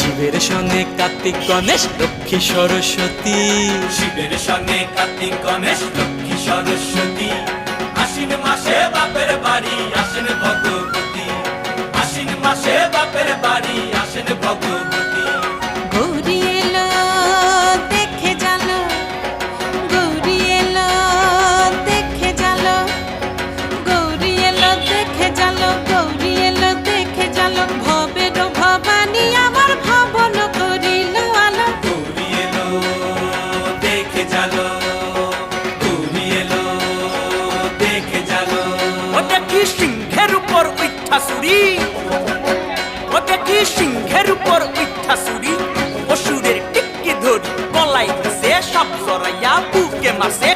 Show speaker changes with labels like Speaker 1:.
Speaker 1: শিবের সঙ্গে কার্তিক গণেশ লক্ষ্মী সরস্বতী,
Speaker 2: শিবের সঙ্গে কার্তিক গণেশ লক্ষ্মী সরস্বতী। আশ্বিন মাসে বাপের বাড়ি আসেন ভগবতী, আশ্বিন মাসে বাপের বাড়ি আসেন ভগবতী।
Speaker 3: গৌরী এলো দেখে জানো, গৌরী এলো দেখে জানো, গৌরী এলো দেখে জানো, গৌরী এলো দেখে জানো। ভবের ভবানী আমার ভবন করিল আলো।
Speaker 2: গৌরী এলো দেখে জালো, গৌরী এলো দেখে জালো।
Speaker 4: ও দেখি সিংহের উপর উঠা চুরি, ও দেখি সিংহের উপর উঠা চুরি। অসুরের টিকি ধরি গলাই দিছে, সাপ জড়াইয়া বুকে মারছে,